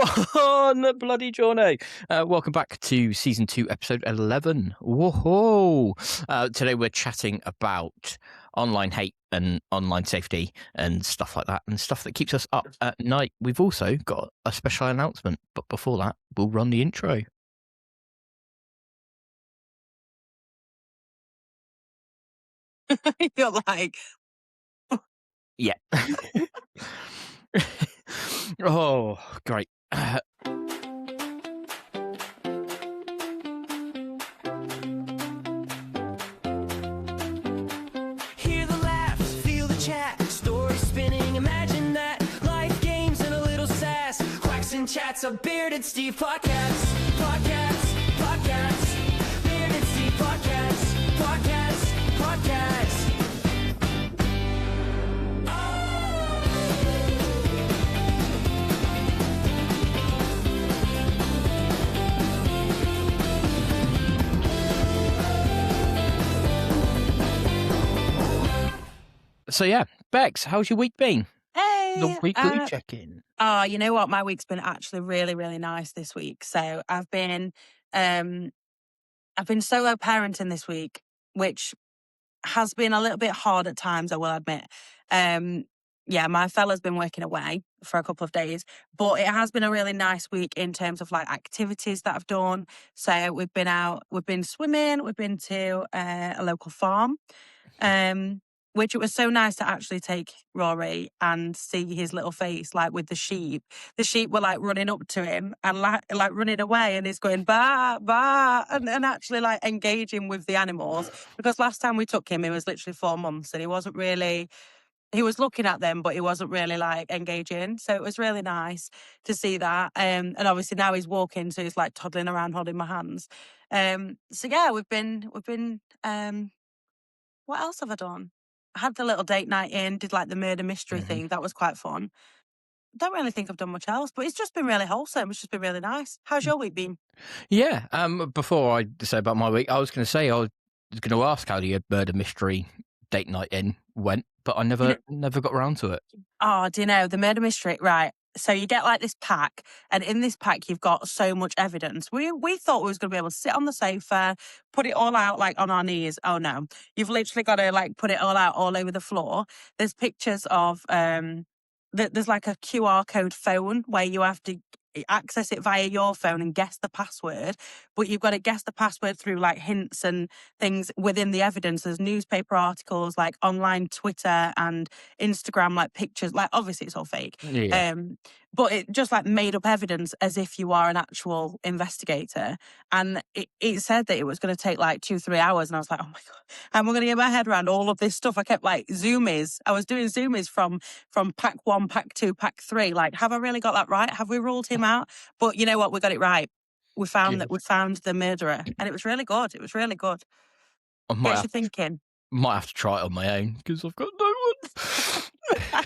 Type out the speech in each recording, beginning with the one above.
On the bloody journey. Welcome back to season 2, episode 11. Whoa! Today we're chatting about online hate and online safety and stuff like that, and stuff that keeps us up at night. We've also got a special announcement, but before that, we'll run the intro. You're like, Yeah. Oh, great. Hear the laughs, feel the chat, stories spinning, imagine that. Life games and a little sass. Quacks and Chats, a Bearded Steve podcast. Bearded Steve podcast. So yeah, Bex, how's your week been? hey. The weekly check-in. You know what? My week's been actually really, really nice this week. So I've been solo parenting this week, which has been a little bit hard at times, I will admit. My fella's been working away for a couple of days, but it has been a really nice week in terms of like activities that I've done. So we've been out, we've been swimming, we've been to a local farm, which it was so nice to actually take Rory and see his little face, like with the sheep. The sheep were like running up to him and like running away, and he's going bah bah, and actually like engaging with the animals. Because last time we took him, he was literally 4 months, and he wasn't really. He was looking at them, but he wasn't really like engaging. So it was really nice to see that. And obviously now he's walking, so he's like toddling around holding my hands. So yeah, we've been. What else have I done? I had the little date night in, did like the murder mystery thing. That was quite fun. Don't really think I've done much else, but it's just been really wholesome. It's just been really nice. How's your week been? Yeah. Before I say about my week, I was going to ask how the murder mystery date night in went, but I never got around to it. Oh, do you know the murder mystery? Right. So you get like this pack, and in this pack you've got so much evidence. We thought we was going to be able to sit on the sofa, put it all out like on our knees. Oh no, you've literally got to like put it all out all over the floor. There's pictures of there's like a QR code phone where you have to access it via your phone and guess the password, but you've got to guess the password through like hints and things within the evidence. There's newspaper articles, like online Twitter and Instagram, like pictures, like obviously it's all fake. Yeah. But it just like made up evidence as if you are an actual investigator. And it said that it was going to take like 2-3 hours. And I was like, oh my God, how am I going to get my head around all of this stuff? I kept like zoomies. I was doing zoomies from pack 1, pack 2, pack 3. Like, have I really got that right? Have we ruled him out? But you know what? We got it right. We found the murderer, and it was really good. It was really good. Gets you thinking. Might have to try it on my own because I've got no one.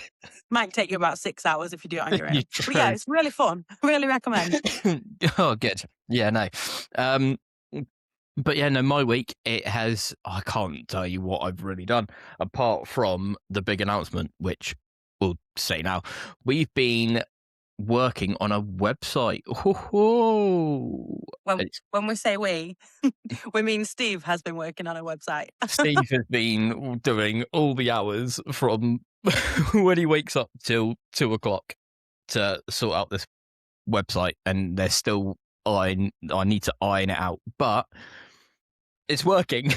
Might take you about 6 hours if you do it on your own. You're But yeah, it's really fun. Really recommend. Oh, good. Yeah, no. But yeah, no, my week, I can't tell you what I've really done apart from the big announcement, which we'll say now. We've been working on a website. When we say we mean Steve has been working on a website. Steve has been doing all the hours from when he wakes up till 2:00 to sort out this website, and there's still I need to iron it out, but it's working,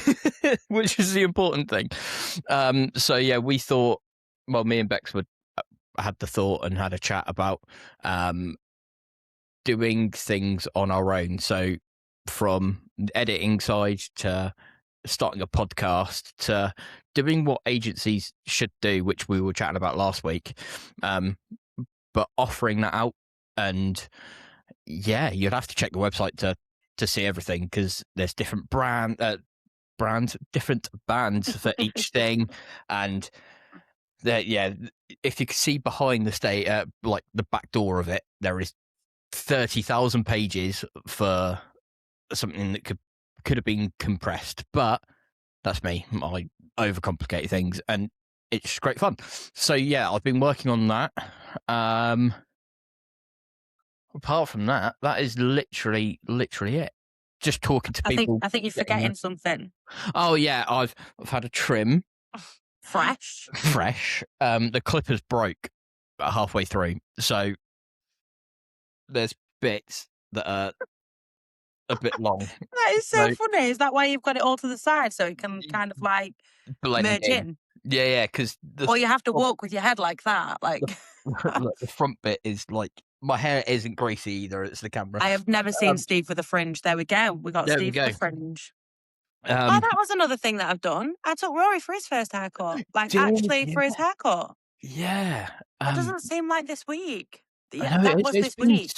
which is the important thing. So yeah, we thought, well, me and Bex had the thought and had a chat about doing things on our own. So from the editing side to starting a podcast to doing what agencies should do, which we were chatting about last week, but offering that out. And yeah, you'd have to check the website to see everything, because there's different different bands for each thing. And if you could see behind the state, like the back door of it, there is 30,000 pages for something that could have been compressed, but that's me. I overcomplicate things, and it's great fun. So yeah, I've been working on that. apart from that, that is literally it. Just talking to people. I think you're forgetting something. Oh yeah, I've had a trim. Fresh. The clippers broke about halfway through, so there's bits that are a bit long. That is so funny. Is that why you've got it all to the side so it can kind of like Blend merge in? Yeah, because Or you have to walk with your head like that. Like look, the front bit is like my hair isn't greasy either. It's the camera. I have never seen Steve with a fringe. There we go. We got There we Steve go. with a fringe. Oh, that was another thing that I've done. I took Rory for his first haircut. Like actually for his haircut. Yeah. That doesn't seem like this week. I Yeah, know, that was this week.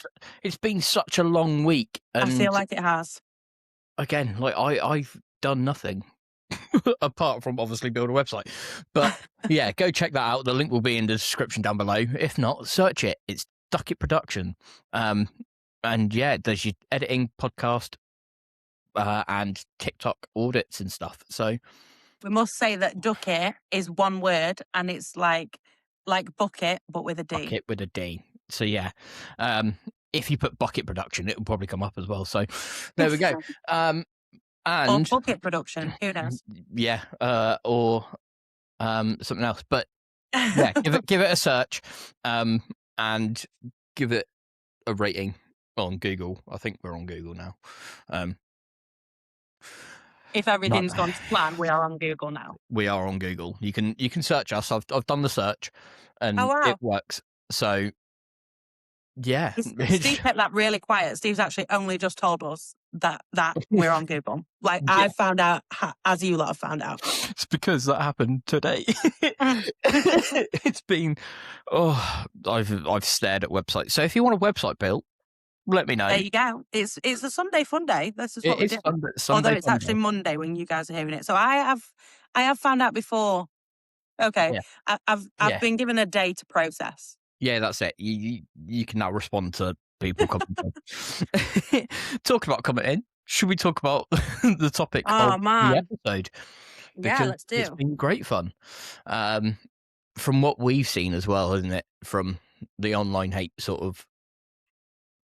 It's been such a long week. And I feel like it has. again, like I've done nothing apart from obviously build a website. But yeah, go check that out. The link will be in the description down below. If not, search it. It's Ducket Production. And yeah, there's your editing, podcast, and TikTok audits and stuff. So we must say that Ducket is one word and it's like bucket but with a D. Bucket with a D. So yeah. If you put Bucket Production, it will probably come up as well. So there we go. And or Bucket Production, who knows? Yeah, or something else. But yeah, give it a search, and give it a rating on Google. I think we're on Google now. If everything's gone to plan, we are on Google now. We are on Google. You can search us. I've done the search, and it works. So yeah, Steve kept that really quiet. Steve's actually only just told us that we're on Google. Like I found out as you lot have found out. It's because that happened today. It's been I've stared at websites. So if you want a website built, let me know. There you go. It's a Sunday fun day. This is what we do. Although it's actually Monday when you guys are hearing it. So I have found out before. Okay, yeah. I've been given a day to process. Yeah, that's it. You can now respond to people commenting. Talk about commenting. Should we talk about the topic of the episode? Because yeah, let's do. It's been great fun. From what we've seen as well, isn't it? From the online hate sort of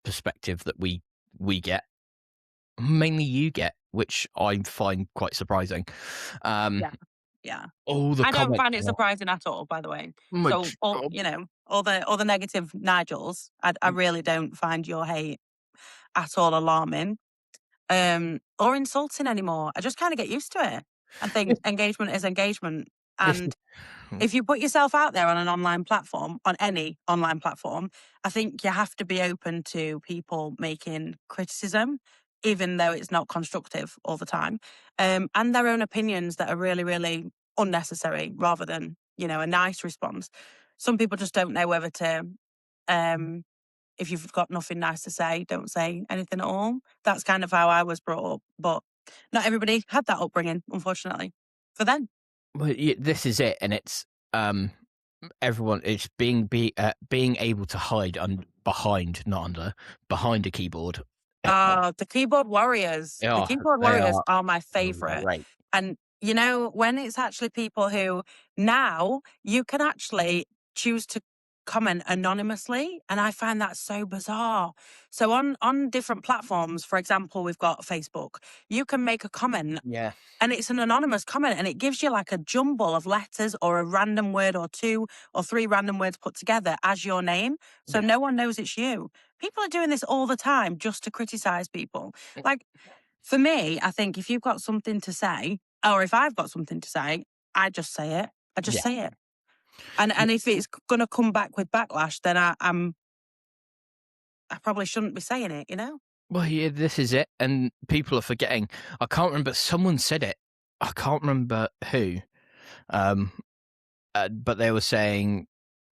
perspective that we get, mainly you get, which I find quite surprising. Yeah. I don't find it surprising at all, by the way. So all the negative Nigels, I really don't find your hate at all alarming or insulting anymore. I just kind of get used to it. I think engagement is engagement. And if you put yourself out there on an online platform, on any online platform, I think you have to be open to people making criticism, even though it's not constructive all the time, and their own opinions that are really, really unnecessary rather than, a nice response. Some people just don't know whether to, if you've got nothing nice to say, don't say anything at all. That's kind of how I was brought up, but not everybody had that upbringing, unfortunately, for them. Well, this is it, and it's everyone. It's being able to hide behind a keyboard. The keyboard warriors. The keyboard warriors are my favorite. Right. And when it's actually people who now you can actually choose to comment anonymously, and I find that so bizarre. So on different platforms, for example, we've got Facebook, you can make a comment, and it's an anonymous comment, and it gives you like a jumble of letters or a random word or 2 or 3 random words put together as your name, so no one knows it's you. People are doing this all the time just to criticize people. Like, for me, I think if you've got something to say, or if I've got something to say, I just say it. I just say it. And if it's going to come back with backlash, then I probably shouldn't be saying it, Well, yeah, this is it. And people are forgetting. I can't remember. Someone said it. I can't remember who. But they were saying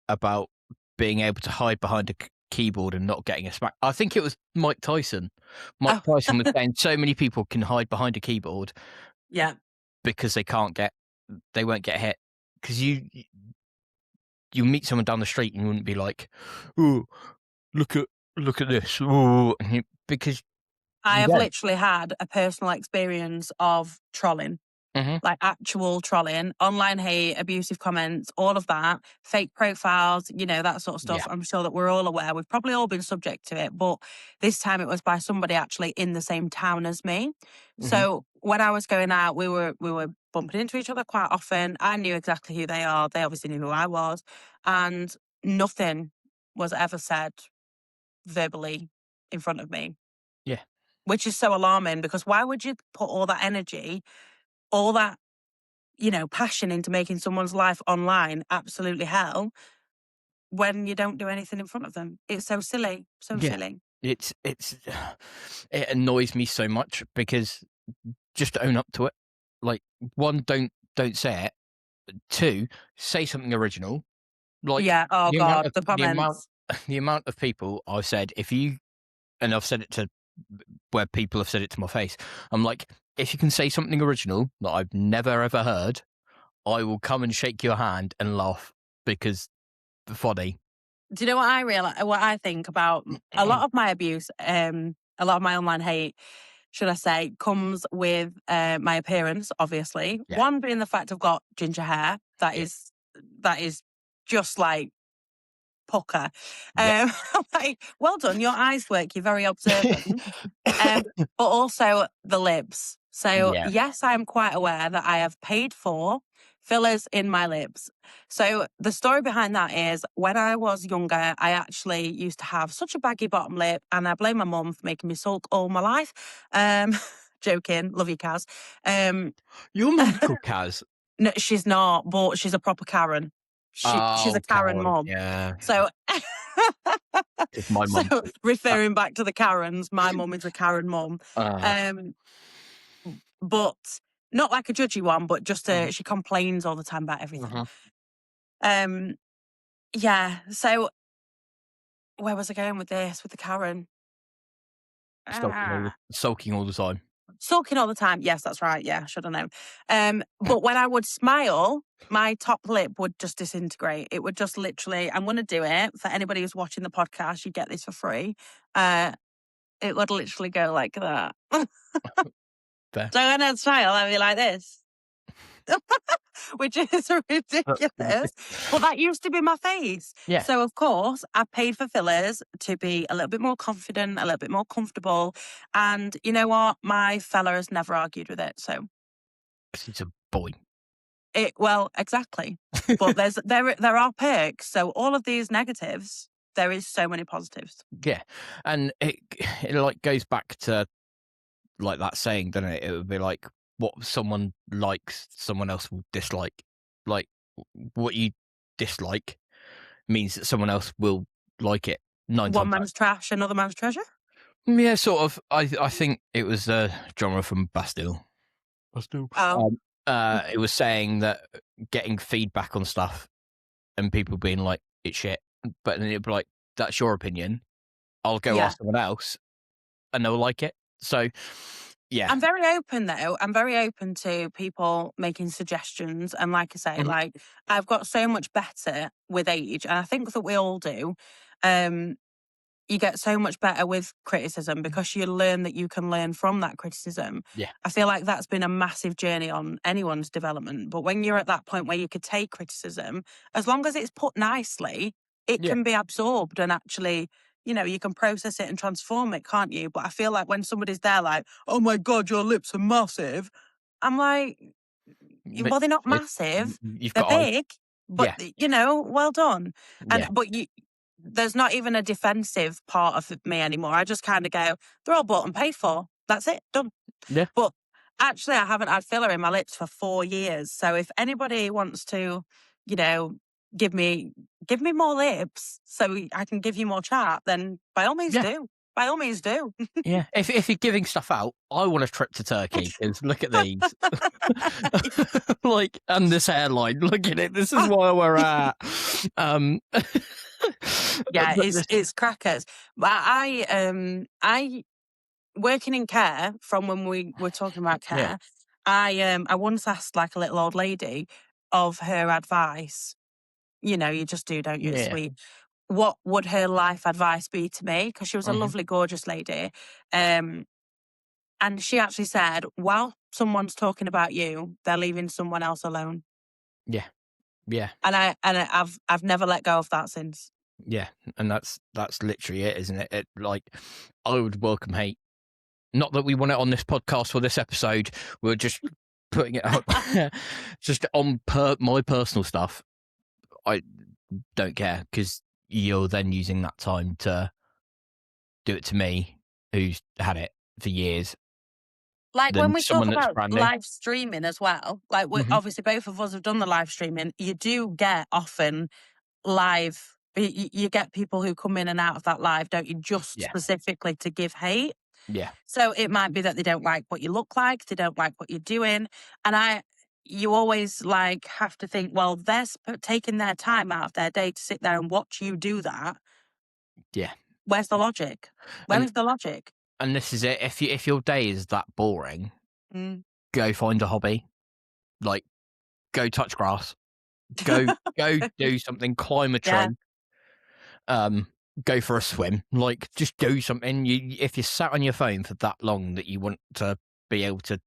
about being able to hide behind a keyboard and not getting a smack. I think it was Mike Tyson. Mike Tyson was saying so many people can hide behind a keyboard. Yeah. Because they won't get hit. Because you meet someone down the street and you wouldn't be like, oh, look at this. Oh, because I have literally had a personal experience of trolling. like actual trolling, online hate, abusive comments, all of that, fake profiles, that sort of stuff. Yeah. I'm sure that we're all aware. We've probably all been subject to it, but this time it was by somebody actually in the same town as me. So when I was going out, we were bumping into each other quite often. I knew exactly who they are. They obviously knew who I was, and nothing was ever said verbally in front of me. Yeah. Which is so alarming, because why would you put all that energy, all that, passion into making someone's life online absolutely hell when you don't do anything in front of them? It's so silly. So Yeah. silly. It's it annoys me so much, because just own up to it. Like, one, don't say it. Two, say something original. Like, Yeah. Oh the God, the comments. the amount of people I've said, and I've said it to where people have said it to my face. I'm like, if you can say something original that I've never ever heard, I will come and shake your hand and laugh, because funny. Do you know what I realize? What I think about a lot of my abuse, a lot of my online hate, should I say, comes with my appearance. Obviously, Yeah. one being the fact I've got ginger hair. That is just like pucker. Yeah. Like, well done, your eyes work. You're very observant. But also the lips. So Yeah. yes, I am quite aware that I have paid for fillers in my lips. So the story behind that is, when I was younger, I actually used to have such a baggy bottom lip, and I blame my mum for making me sulk all my life. Joking, love you, Kaz. Your mum's called Kaz. No, she's not, but she's a proper Karen. She's a Karen mom. Yeah. So, It's my mum. so referring back to the Karens, my mum is a Karen mum. But not like a judgy one, but just she complains all the time about everything. Yeah. So where was I going with this? With the Karen? Sulking all the time. Sulking all the time. Yes, that's right. Yeah, I should have known. But when I would smile, my top lip would just disintegrate. It would just literally, I'm going to do it for anybody who's watching the podcast. You get this for free. It would literally go like that. Fair. So when I'd smile, I'd be like this. Which is ridiculous. But that used to be my face. Yeah. So, of course, I paid for fillers to be a little bit more confident, a little bit more comfortable. And you know what? My fella has never argued with it. So, He's a boy. Well, exactly. But there are perks. So all of these negatives, there is so many positives. Yeah. And it like goes back to like that saying, doesn't it? It would be like, what someone likes, someone else will dislike. Like, what you dislike means that someone else will like it. One man's trash, another man's treasure. Yeah, sort of. I think it was a genre from Bastille. Oh. It was saying that getting feedback on stuff and people being like, it's shit, but then it'd be like, that's your opinion. I'll go ask someone else and they'll like it. So, yeah. I'm very open, though. I'm very open to people making suggestions. And like I say, like, I've got so much better with age. And I think that we all do. You get so much better with criticism because you learn that you can learn from that criticism. Yeah. I feel like that's been a massive journey on anyone's development. But when you're at that point where you could take criticism, as long as it's put nicely, it can be absorbed and actually, you can process it and transform it, can't you? But I feel like when somebody's there like, oh my God, your lips are massive. I'm like, well, they're not massive. They're big, but, well done. And but there's not even a defensive part of me anymore. I just kind of go, they're all bought and paid for. That's it, done. Yeah. But actually, I haven't had filler in my lips for 4 years. So if anybody wants to, give me more lips so I can give you more chat, then by all means do. By all means do. Yeah. If you're giving stuff out, I want a trip to Turkey, because look at these. Like, and this hairline, look at it. This is where we're at. Yeah, it's crackers. But I working in care, from when we were talking about care, I once asked like a little old lady of her advice. You just do, don't you? It's sweet. What would her life advice be to me? Because she was a lovely, gorgeous lady. And she actually said, while someone's talking about you, they're leaving someone else alone. Yeah. Yeah. And I've never let go of that since. Yeah. And that's literally it, isn't it? It, like, I would welcome hate. Not that we want it on this podcast for this episode. We're just putting it out just on my personal stuff. I don't care, because you're then using that time to do it to me, who's had it for years, Like when than we talk someone that's about brand new. live streaming as well, like we obviously both of us have done the live streaming. You do get often live, you get people who come in and out of that live, don't you? Just Yeah. specifically to give hate. Yeah. So it might be that they don't like what you look like, they don't like what you're doing. And you always like have to think, well, they're taking their time out of their day to sit there and watch you do that. Yeah. Where's the logic? Where is the logic? And this is it. If your day is that boring, Mm. go find a hobby. Like, go touch grass. Go do something. Climb a tree. Yeah. Go for a swim. Like, just do something. If you're sat on your phone for that long that you want to be able to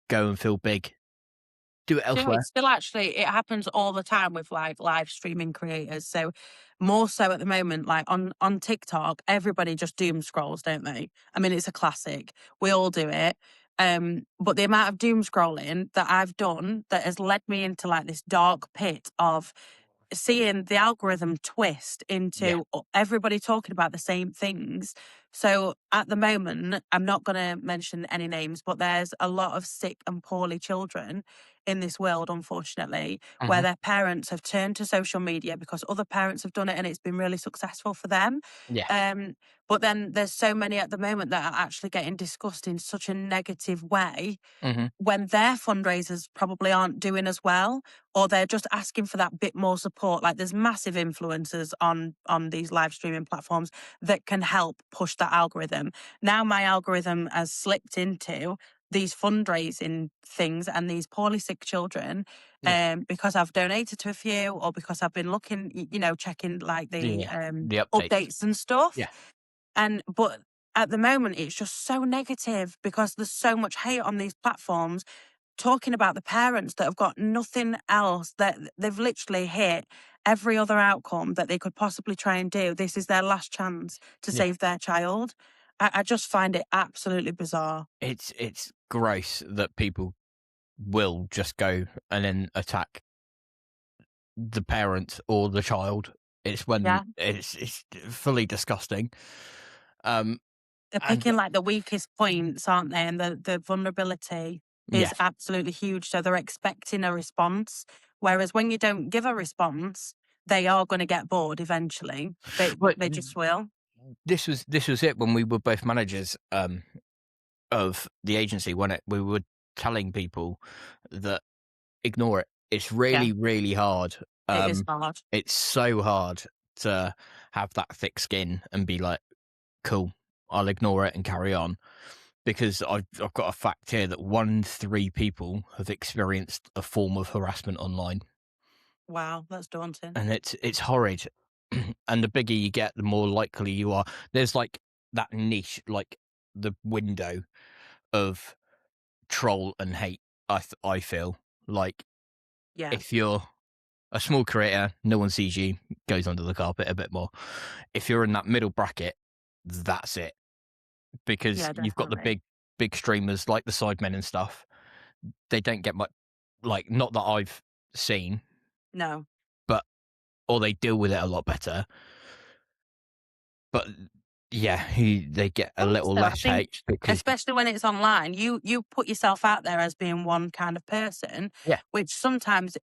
go and feel big, do it No, elsewhere. it's still actually, it happens all the time with like live streaming creators. So more so at the moment, like on TikTok, everybody just doom scrolls, don't they? I mean, it's a classic. We all do it. But the amount of doom scrolling that I've done that has led me into like this dark pit of seeing the algorithm twist into everybody talking about the same things. So at the moment, I'm not going to mention any names, but there's a lot of sick and poorly children in this world, unfortunately, where their parents have turned to social media because other parents have done it and it's been really successful for them. Yeah. But then there's so many at the moment that are actually getting discussed in such a negative way when their fundraisers probably aren't doing as well, or they're just asking for that bit more support. Like there's massive influencers on these live streaming platforms that can help push that algorithm. Now my algorithm has slipped into these fundraising things and these poorly sick children because I've donated to a few, or because I've been looking, checking like the updates and stuff. Yeah. But at the moment, it's just so negative because there's so much hate on these platforms talking about the parents that have got nothing else, that they've literally hit every other outcome that they could possibly try and do. This is their last chance to save their child. I just find it absolutely bizarre. It's gross that people will just go and then attack the parent or the child. It's when it's fully disgusting. They're picking like the weakest points, aren't they? And the vulnerability is absolutely huge. So they're expecting a response. Whereas when you don't give a response, they are going to get bored eventually. They just will. This was it when we were both managers of the agency, when we were telling people that ignore it. It's really, really hard. It is hard. It's so hard to have that thick skin and be like, cool, I'll ignore it and carry on. Because I've got a fact here that 1 in 3 people have experienced a form of harassment online. Wow, that's daunting. And it's horrid. And the bigger you get, the more likely you are. There's like that niche, like the window of troll and hate. I feel like if you're a small creator, no one sees you, goes under the carpet a bit more. If you're in that middle bracket, that's it. Because you've got the big streamers like the Sidemen and stuff. They don't get much, like, not that I've seen. No. Or they deal with it a lot better. But yeah, they get a little less hate. Because, especially when it's online, you put yourself out there as being one kind of person, which sometimes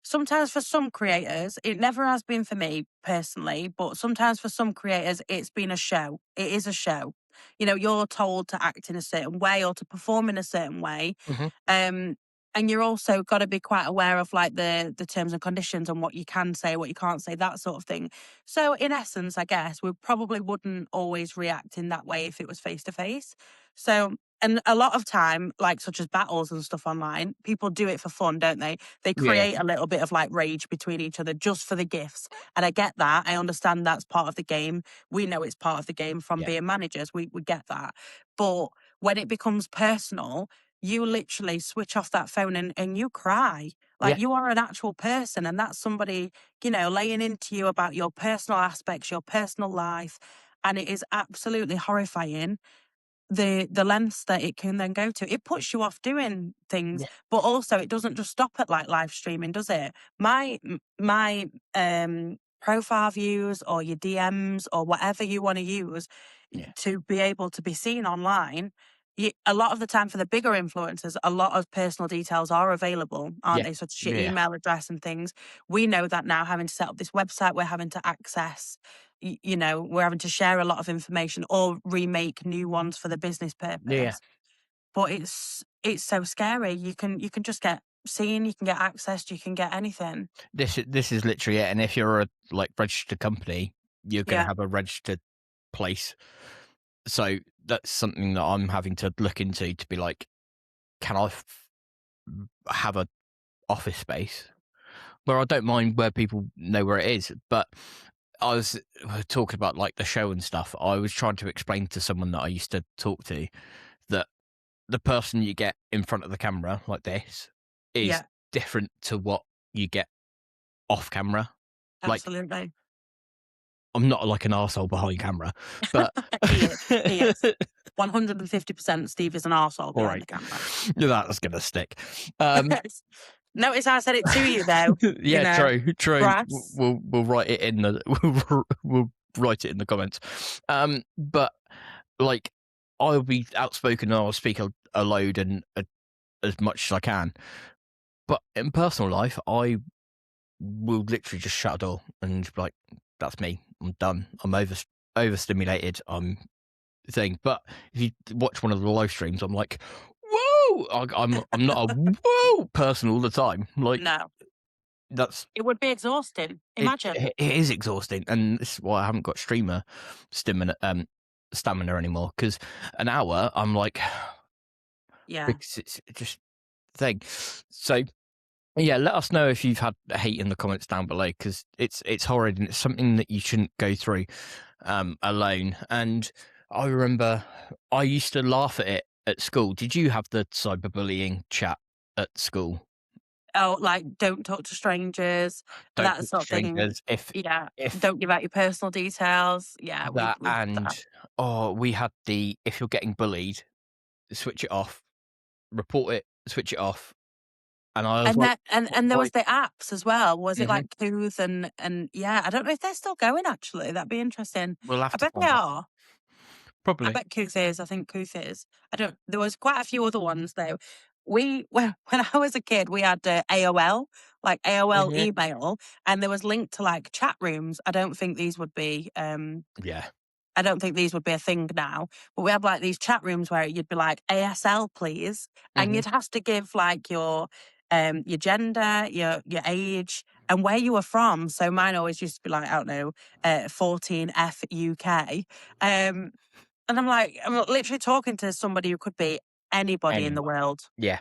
for some creators, it never has been for me personally, but sometimes for some creators, it's been a show. It is a show. You're told to act in a certain way or to perform in a certain way. And you're also got to be quite aware of like the terms and conditions and what you can say, what you can't say, that sort of thing. So in essence, I guess we probably wouldn't always react in that way if it was face to face. So, and a lot of time, like such as battles and stuff online, people do it for fun, don't they? They create a little bit of like rage between each other just for the gifts. And I get that. I understand that's part of the game. We know it's part of the game from being managers. We get that. But when it becomes personal, you literally switch off that phone and you cry. Like, Yeah. you are an actual person, and that's somebody, laying into you about your personal aspects, your personal life. And it is absolutely horrifying the lengths that it can then go to. It puts you off doing things, Yeah. but also it doesn't just stop at like live streaming, does it? My profile views or your DMs or whatever you want to use Yeah. to be able to be seen online. A lot of the time for the bigger influencers, a lot of personal details are available, aren't Yeah. they? Such as your Yeah. email address and things. We know that now, having to set up this website, we're having to access, we're having to share a lot of information or remake new ones for the business purpose. But it's so scary. You can just get seen, you can get accessed, you can get anything. This is literally it. And if you're a registered company, you're going to Yeah. have a registered place. So that's something that I'm having to look into to be like, can I have a office space where I don't mind where people know where it is? But I was talking about like the show and stuff. I was trying to explain to someone that I used to talk to that the person you get in front of the camera like this is different to what you get off camera. Like, Absolutely. I'm not like an arsehole behind camera, but He is. 150% Steve is an arsehole all behind right, the camera. that's gonna stick. Notice I said it to you though. Yeah, true. Brass. We'll write it in the we'll write it in the comments. But like, I'll be outspoken and I'll speak a load and as much as I can. But in personal life, I will literally just shut a door and be like, that's me. I'm done. I'm overstimulated. I'm thing. But if you watch one of the live streams, I'm like, whoa! I'm not a whoa person all the time. Like, No, it would be exhausting. Imagine. it is exhausting, and this is why I haven't got streamer stamina anymore. Because an hour, I'm like, Yeah. because it's just a thing. So yeah, let us know if you've had hate in the comments down below, because it's horrid and it's something that you shouldn't go through alone. And I remember I used to laugh at it at school. Did you have the cyberbullying chat at school? Oh, like, don't talk to strangers, Don't that talk sort to of thing. strangers. Yeah. If Don't give out your personal details. Yeah, we've that, and that. we had the, if you're getting bullied, switch it off, report it, switch it off. And I was And like, that and there why? was the apps as well. Was it Mhm. like Cooth and yeah, I don't know if they're still going actually. That'd be interesting. We'll have I to bet they find out. are. I Probably. bet Cooth is. I think Cooth is. I don't. There was quite a few other ones though. When I was a kid, we had AOL, like AOL Mhm. email, and there was linked to like chat rooms. I don't think these would be. Yeah. I don't think these would be a thing now. But we had like these chat rooms where you'd be like ASL, please, and Mhm. you'd have to give like your gender, your age, and where you were from. So mine always used to be like, I don't know, 14F UK. And I'm like, I'm literally talking to somebody who could be anybody in the Anyway. world. Yeah.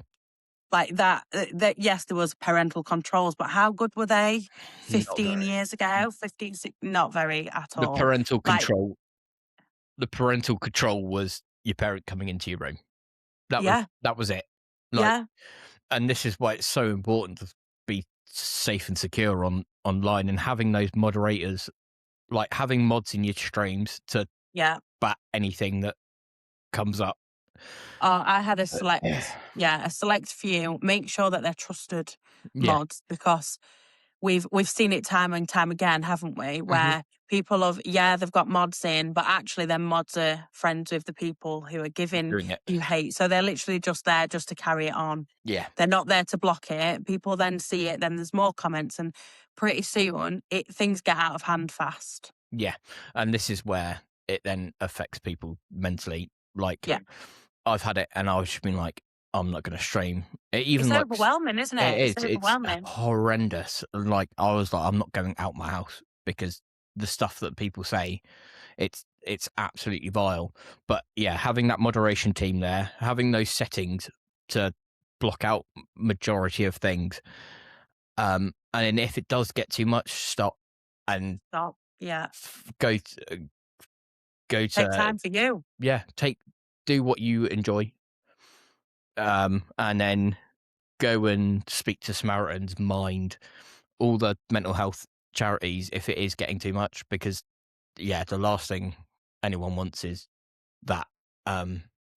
Like that, yes, there was parental controls, but how good were they 15 very. years ago? 15, not very at The all. parental Like, control. The parental control was your parent coming into your room. That yeah, was it. Like, yeah, and this is why it's so important to be safe and secure online, and having those moderators, like having mods in your streams to yeah. bat anything that comes up. I had a select few. Make sure that they're trusted Yeah. mods, because we've seen it time and time again, haven't we? Where people they've got mods in, but actually their mods are friends with the people who are giving Doing it. you hate. So they're literally just there just to carry it on. Yeah. They're not there to block it. People then see it, then there's more comments, and pretty soon things get out of hand fast. Yeah. And this is where it then affects people mentally. Like, Yeah. I've had it, and I've just been like, I'm not going to stream. Even It's like, overwhelming, isn't it? It is. It's It's overwhelming. horrendous. Like, I was like, I'm not going out my house because the stuff that people say, it's absolutely vile. But yeah, having that moderation team there, having those settings to block out majority of things, and then if it does get too much, stop and Stop. Yeah. go Take to time for you. yeah, take do what you enjoy, and then go and speak to Samaritans, Mind, all the mental health charities if it is getting too much, because the last thing anyone wants is that.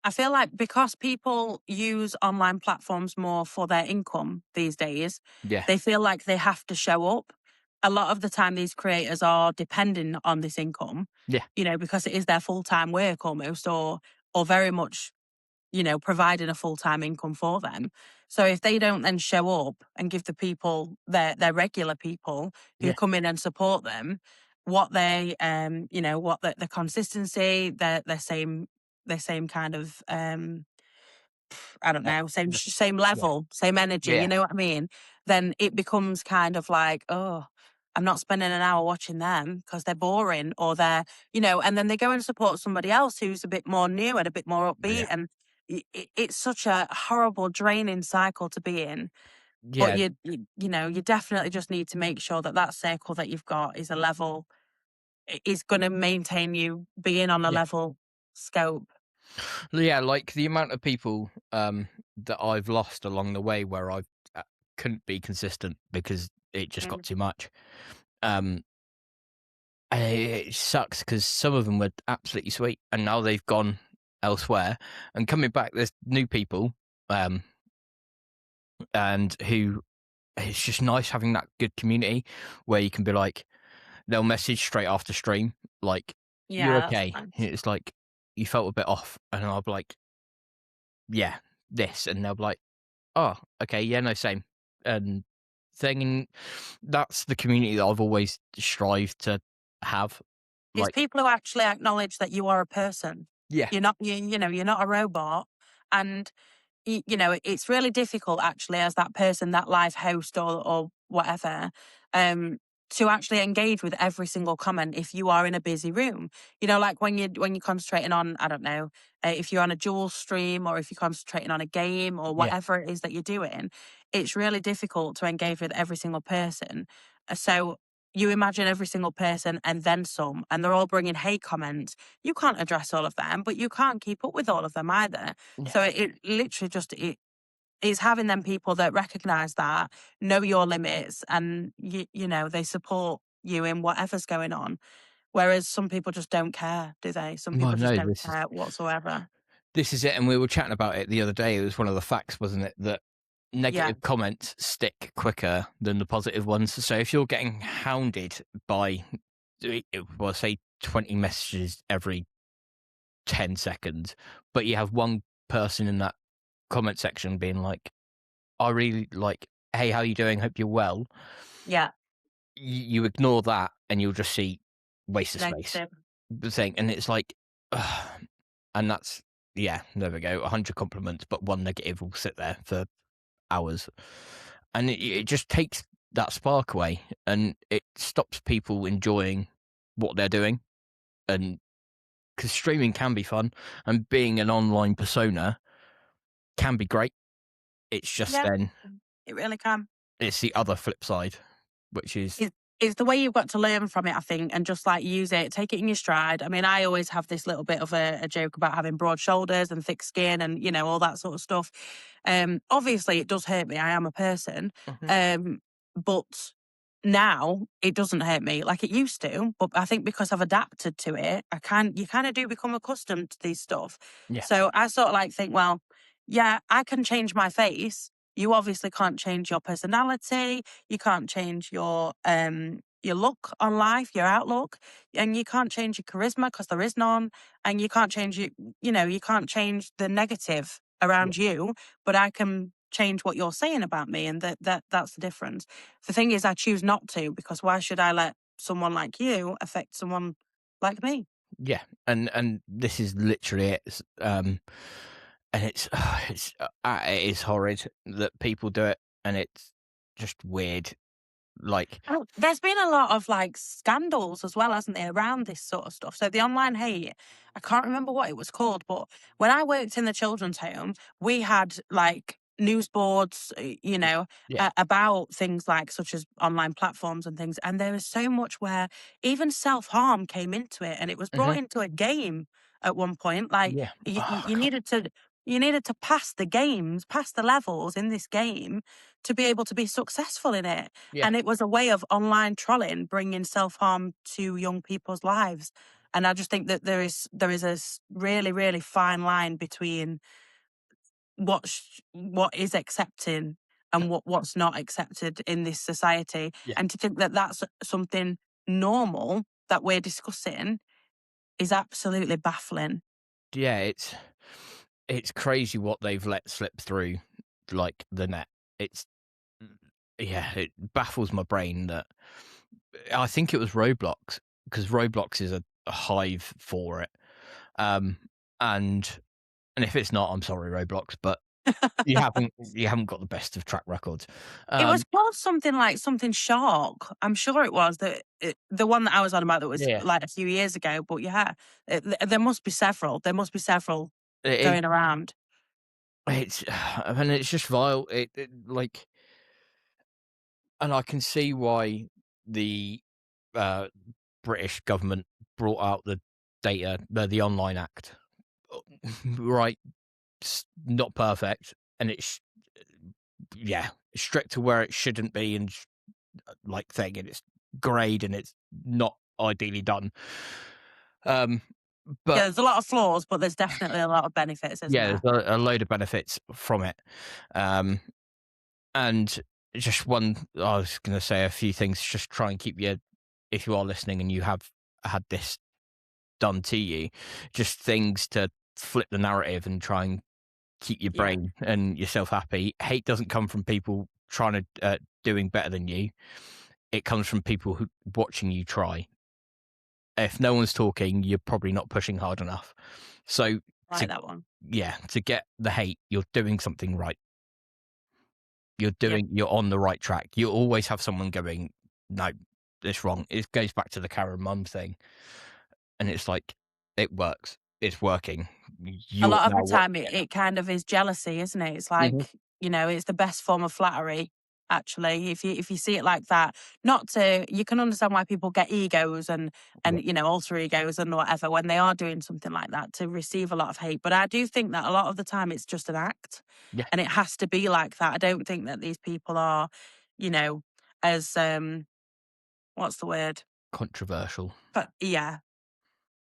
I feel like because people use online platforms more for their income these days, Yeah, they feel like they have to show up. A lot of the time, these creators are depending on this income, yeah, because it is their full time work almost, or very much, providing a full time income for them. So if they don't then show up and give the people their regular people who yeah, come in and support them what they what the consistency, their same kind of I don't uh, know, the- same yeah, level, same energy, yeah, you know what I mean? Then it becomes kind of like, oh, I'm not spending an hour watching them because they're boring, or and then they go and support somebody else who's a bit more new and a bit more upbeat. yeah, And it's such a horrible, draining cycle to be in. But yeah, you definitely just need to make sure that that circle that you've got is a level, is going to maintain you being on a yeah. level scope. Yeah, like the amount of people that I've lost along the way where I couldn't be consistent because it just got Mm. too much. Um, and it sucks because some of them were absolutely sweet, and now they've gone elsewhere. And coming back, there's new people, um, and who it's just nice having that good community where you can be like, they'll message straight after stream, like, "You Yeah, that's okay?" nice. It's like you felt a bit off, and I'll be like, "Yeah, this," and they'll be like, "Oh, okay, yeah, no, same," and thing, and that's the community that I've always strived to have. It's Like, people who actually acknowledge that you are a person. yeah, You're not a robot. And it's really difficult actually as that person, that live host or whatever, to actually engage with every single comment if you are in a busy room. Like when you're concentrating on, I don't know, if you're on a dual stream, or if you're concentrating on a game or yeah, whatever it is that you're doing, it's really difficult to engage with every single person. So you imagine every single person and then some, and they're all bringing hate comments. You can't address all of them, but you can't keep up with all of them either. yeah, So it literally just it is having them people that recognize that, know your limits, and they support you in whatever's going on. Whereas some people just don't care, do they? Some well, people just no, don't care whatsoever. this is it, and we were chatting about it the other day. It was one of the facts, wasn't it, that Yeah, negative comments stick quicker than the positive ones. So if you're getting hounded by, well, say 20 messages every 10 seconds, but you have one person in that comment section being like, I really like, hey, how you doing? Hope you're well. yeah, You ignore that and you'll just see waste of space. negative. The thing, and it's like, and that's, yeah, there we go. 100 compliments, but one negative will sit there for hours. And it just takes that spark away, and it stops people enjoying what they're doing. And because streaming can be fun, and being an online persona can be great. It's just Yeah, then it really can. it's the other flip side, which is, It's the way you've got to learn from it, I think, and just like use it, take it in your stride. I mean, I always have this little bit of a joke about having broad shoulders and thick skin and, all that sort of stuff. Obviously, it does hurt me. I am a person. Mhm. But now it doesn't hurt me like it used to. But I think because I've adapted to it, you kind of do become accustomed to these stuff. Yeah, So I sort of like think, well, yeah, I can change my face. You obviously can't change your personality. You can't change your look on life, your outlook, and you can't change your charisma because there is none, and you can't change you can't change the negative yeah, around you, but I can change what you're saying about me, and that's the difference. The thing is, I choose not to, because why should I let someone like you affect someone like me? yeah. And this is literally it. And it is horrid that people do it, and it's just weird. Like, Oh, there's been a lot of like scandals as well, hasn't there, around this sort of stuff. So the online hate, I can't remember what it was called, but when I worked in the children's home, we had like news boards, yeah, about things like such as online platforms and things. And there was so much where even self harm came into it, and it was brought hmm into a game. at one point. Like Yeah. you needed to pass the games, pass the levels in this game to be able to be successful in it. Yeah. And it was a way of online trolling, bringing self-harm to young people's lives. And I just think that there is a really, really fine line between what is accepting and what's not accepted in this society. Yeah. And to think that that's something normal that we're discussing is absolutely baffling. Yeah, it's crazy what they've let slip through, like, the net. It's yeah, it baffles my brain that I think it was Roblox, because Roblox is a hive for it. And if it's not, I'm sorry, Roblox, but you haven't got the best of track records. It was called something like something Shark. I'm sure it was the one that I was on about that was Yeah. like a few years ago. But yeah, there must be several. There must be several going around. It's I mean, it's just vile. It like, and I can see why the uh, British government brought out the the Online Act. Right, it's not perfect, and it's strict to where it shouldn't be, and like thing, and it's greyed, and it's not ideally done. Yeah, But there's a lot of flaws, but there's definitely a lot of benefits, isn't yeah, there? there's a load of benefits from it. And just one, I was going to say a few things, just try and keep you, if you are listening and you have had this done to you, just things to flip the narrative and try and keep your Yeah. brain and yourself happy. Hate doesn't come from people trying to doing better than you. It comes from people who watching you try. If no one's talking, you're probably not pushing hard enough. So Like that one. to get the hate, you're doing something right. You're Yeah. on the right track. You always have someone going, no, it's wrong. It goes back to the Karen mum thing. And it's like, it works. It's working. A lot of the time it kind of is jealousy, isn't it? It's like, Mhm. it's the best form of flattery, actually. If you see it like that, you can understand why people get egos and alter egos and whatever when they are doing something like that to receive a lot of hate. But I do think that a lot of the time it's just an act. Yeah. And it has to be like that. I don't think that these people are, as what's the word? Controversial. But yeah.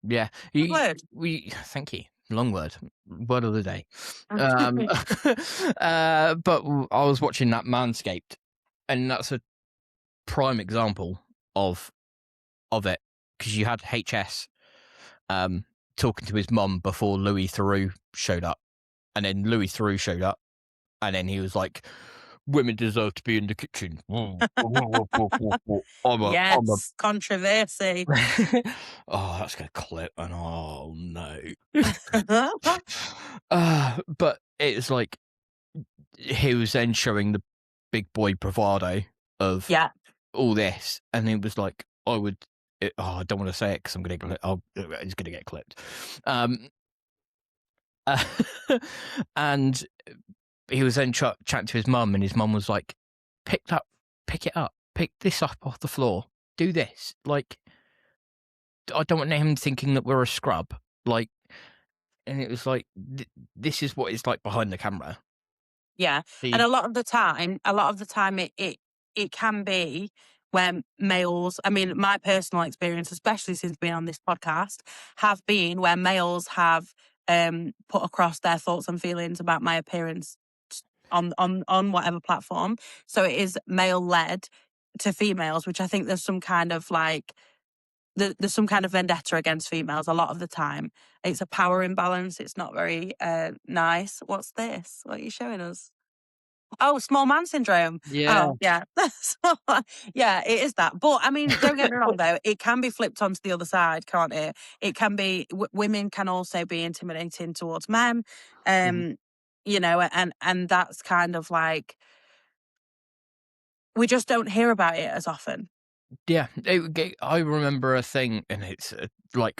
Yeah. Good word. Thank you. Long word. Word of the day. But I was watching that Manscaped, and that's a prime example of it, because you had HS talking to his mum before Louis Theroux showed up, and then Louis Theroux showed up, and then he was like, women deserve to be in the kitchen. Yes, controversy. Oh, that's gonna clip, and oh no. But it's like, he was then showing the big boy bravado of Yeah. all this, and it was like, I don't want to say it because I'm gonna get, it's gonna get clipped. And he was then chatting to his mum, and his mum was like, pick it up, pick this up off the floor, do this. Like, I don't want him thinking that we're a scrub. Like, and it was like, this is what it's like behind the camera. Yeah. And a lot of the time it can be when males, I mean, my personal experience, especially since being on this podcast, have been where males have put across their thoughts and feelings about my appearance on whatever platform. So it is male led to females, which I think there's some kind of like there's some kind of vendetta against females a lot of the time. It's a power imbalance. It's not very nice. What's this? What are you showing us? Oh, small man syndrome. Yeah. Oh, yeah. Yeah, it is that. But I mean, don't get me wrong though. It can be flipped onto the other side, can't it? It can be, women can also be intimidating towards men. And that's kind of like, we just don't hear about it as often. Yeah, I remember a thing, and it's like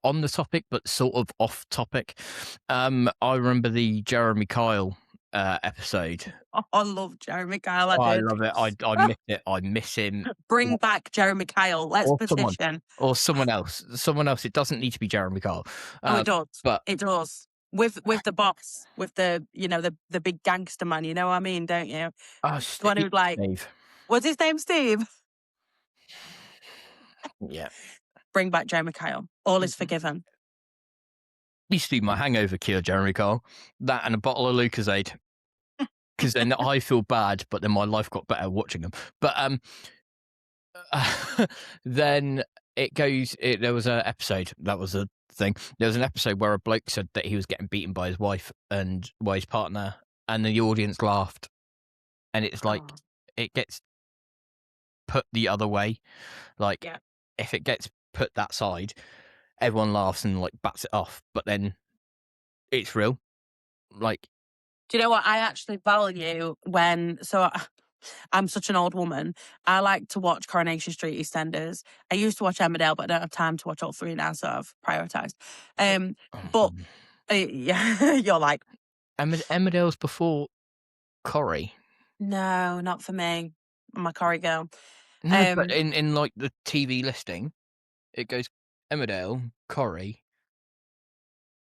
on the topic, but sort of off topic. I remember the Jeremy Kyle episode. Oh, I love Jeremy Kyle. I I did. love it. I miss it. I miss him. Bring back Jeremy Kyle. Let's Or someone. petition. Or someone else. Someone else. It doesn't need to be Jeremy Kyle. Oh, it does. But It does. With the boss, with the the big gangster man. You know what I mean, don't you? The one who'd like. Steve. What's his name? Steve. Yeah. Bring back Jeremy Kyle. All is forgiven. Used to be my hangover cure, Jeremy Kyle. That and a bottle of Lucozade. Because then I feel bad, but then my life got better watching them. But then it goes. There was an episode. That was a thing. There was an episode where a bloke said that he was getting beaten by his wife and by his partner, and the audience laughed. And it's like it gets put the other way. Like if it gets put that side, everyone laughs and like bats it off. But then it's real. Like, do you know what I actually value when? So I'm such an old woman. I like to watch Coronation Street, EastEnders. I used to watch Emmerdale, but I don't have time to watch all three now, so I've prioritised. But yeah, you're like Emmerdale's before Corrie. No, not for me. I'm a Corrie girl. No, but in like the TV listing, it goes Emmerdale, Corrie,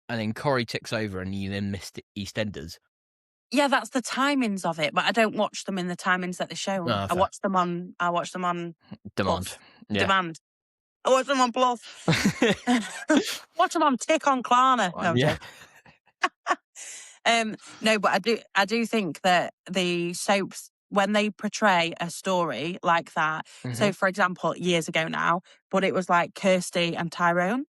and then Corrie ticks over, and you then missed EastEnders. Yeah, that's the timings of it, but I don't watch them in the timings that they show. Oh, I watch them on Demand. Plus. Yeah. Demand. I watch them on Plus. Watch them on Tick on Klarna. No, yeah. No, but I do think that the soaps, when they portray a story like that, so for example, years ago now, but it was like Kirsty and Tyrone.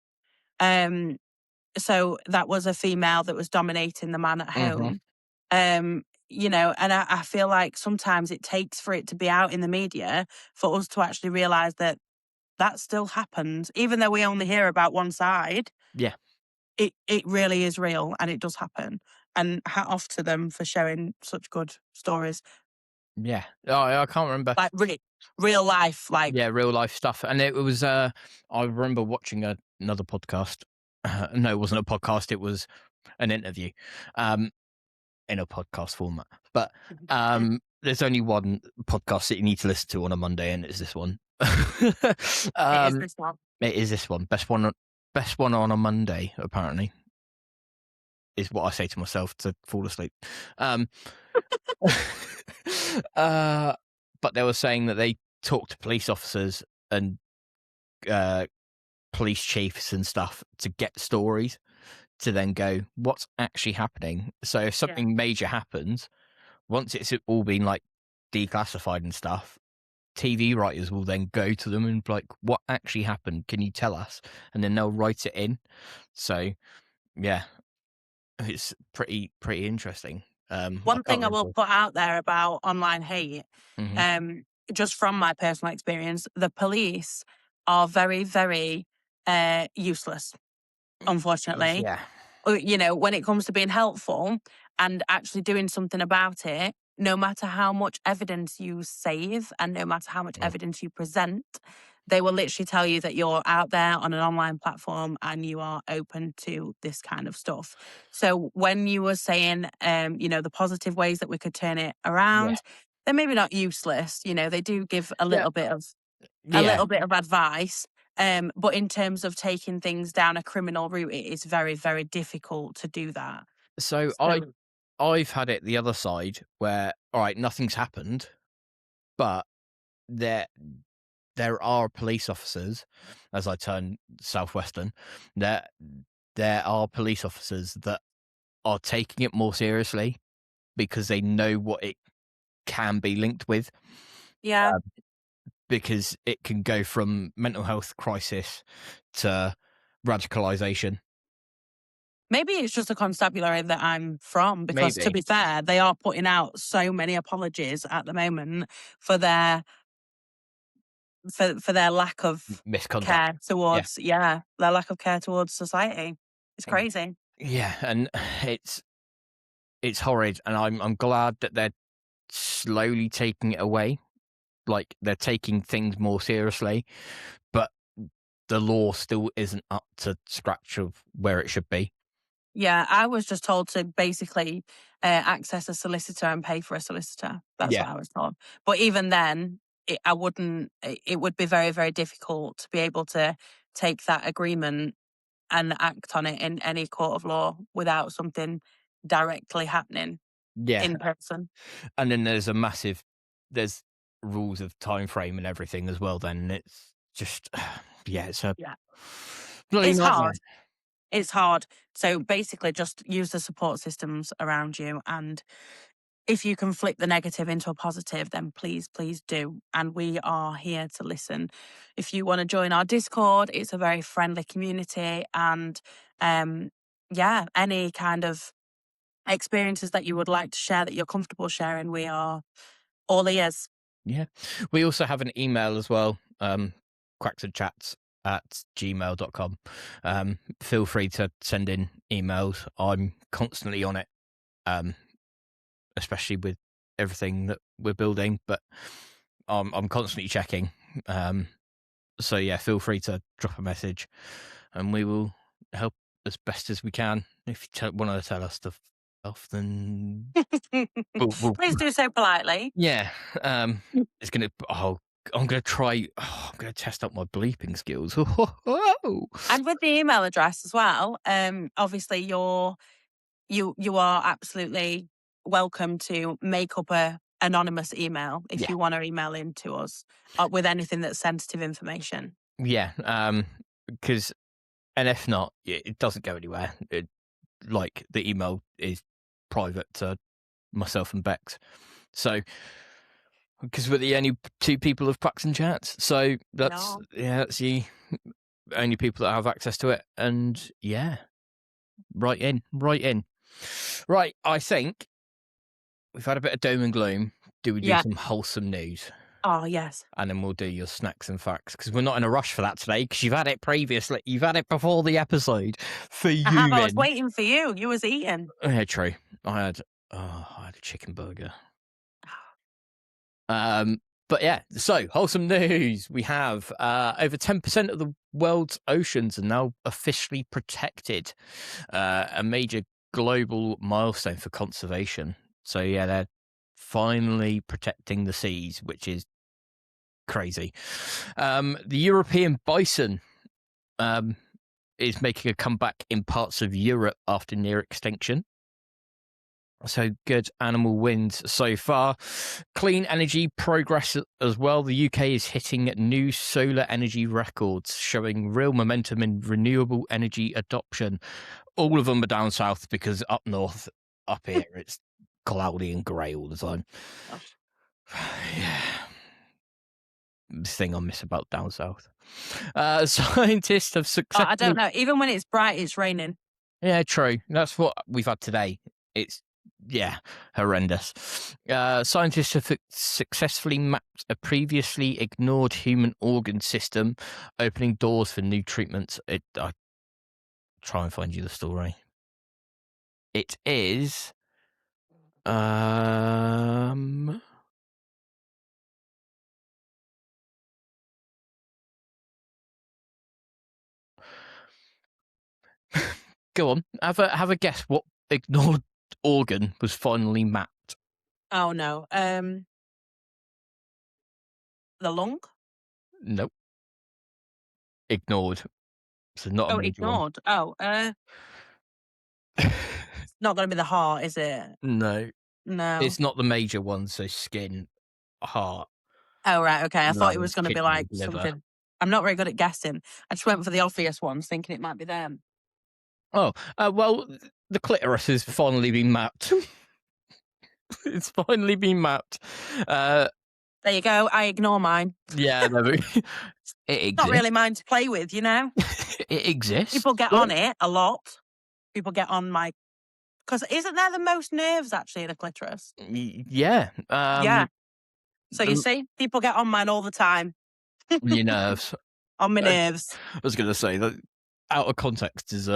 So that was a female that was dominating the man at home. And I feel like sometimes it takes for it to be out in the media for us to actually realise that still happens, even though we only hear about one side. Yeah. It really is real and it does happen. And hat off to them for showing such good stories. Yeah. Oh, I can't remember. Like real life, like yeah, real life stuff. And it was. I remember watching another podcast. No, it wasn't a podcast. It was an interview, in a podcast format. But there's only one podcast that you need to listen to on a Monday, and it's this one. it is this one. It is this one. Best one on a Monday, apparently, is what I say to myself to fall asleep. But they were saying that they talk to police officers and police chiefs and stuff to get stories to then go, what's actually happening? So if something major happens, once it's all been like declassified and stuff, TV writers will then go to them and be like, what actually happened? Can you tell us? And then they'll write it in. So yeah, it's pretty interesting. One thing I will put out there about online hate, just from my personal experience, the police are very, very useless, unfortunately. Yeah. When it comes to being helpful and actually doing something about it, no matter how much evidence you save and no matter how much evidence you present, they will literally tell you that you're out there on an online platform and you are open to this kind of stuff. So when you were saying, the positive ways that we could turn it around, they're maybe not useless. They do give a little bit of advice. But in terms of taking things down a criminal route, it is very, very difficult to do that. So I've had it the other side where, all right, nothing's happened, but there are police officers, as I turn southwestern, there are police officers that are taking it more seriously because they know what it can be linked with. Yeah. Because it can go from mental health crisis to radicalisation. Maybe it's just a constabulary that I'm from, because to be fair, they are putting out so many apologies at the moment for their lack of misconduct care towards their lack of care towards society. It's crazy. Yeah, and it's horrid, and I'm glad that they're slowly taking it away. Like, they're taking things more seriously, but the law still isn't up to scratch of where it should be. Yeah, I was just told to basically access a solicitor and pay for a solicitor. That's Yeah. what I was told. But even then, I wouldn't. It would be very, very difficult to be able to take that agreement and act on it in any court of law without something directly happening Yeah. in person. And then there's rules of time frame and everything as well. Then it's just, it's a bloody It's nightmare. hard. It's hard. So basically, just use the support systems around you. And if you can flip the negative into a positive, then please, please do. And we are here to listen. If you want to join our Discord, it's a very friendly community. And any kind of experiences that you would like to share that you're comfortable sharing, we are all ears. Yeah. We also have an email as well, quacksandchats@gmail.com. Feel free to send in emails. I'm constantly on it, especially with everything that we're building, but I'm constantly checking. So yeah, feel free to drop a message and we will help as best as we can. If you want to tell us stuff, then we'll Please do so politely. yeah. It's gonna. I'm gonna try. I'm gonna test out my bleeping skills. And with the email address as well, obviously you are absolutely welcome to make up a anonymous email if you want to email in to us with anything that's sensitive information. Yeah. Because, and if not, it doesn't go anywhere. Like the email is private to myself and Bex. So, because we're the only two people of Quacks and Chats, so that's the only people that have access to it. And right in. Right, I think we've had a bit of doom and gloom. Do we do some wholesome news? Oh, yes. And then we'll do your snacks and facts, because we're not in a rush for that today, because you've had it previously. You've had it before the episode. For you, I was waiting for you. You was eating. Yeah, true. I had a chicken burger. But yeah, so wholesome news. We have over 10% of the world's oceans are now officially protected. A major global milestone for conservation. So yeah, they're finally protecting the seas, which is crazy. The European bison is making a comeback in parts of Europe after near extinction. So good animal wins so far. Clean energy progress as well. The UK is hitting new solar energy records, showing real momentum in renewable energy adoption. All of them are down south, because up north, up here, it's cloudy and grey all the time. Yeah. This thing I miss about down south. Scientists have successfully... I don't know. Even when it's bright, it's raining. Yeah, true. That's what we've had today. It's horrendous. Scientists have successfully mapped a previously ignored human organ system, opening doors for new treatments. I try and find you the story. It is go on, have a guess what ignored organ was finally mapped. Oh no. The lung? Nope. Ignored. So not a major ignored. one. It's not going to be the heart, is it? No. No. It's not the major one, so skin, heart. Oh, right. Okay. I thought it was Lungs, going to be kidney, like liver. something. I'm not very good at guessing. I just went for the obvious ones, thinking it might be them. Oh, well, the clitoris has finally been mapped. It's finally been mapped. There you go. I ignore mine. Yeah, it exists. Not really mine to play with, you know? It exists. People get on it a lot. People get on my... Because isn't there the most nerves, actually, in a clitoris? Yeah. Yeah. So you see, people get on mine all the time. Your nerves. On my nerves. I was going to say that out of context is...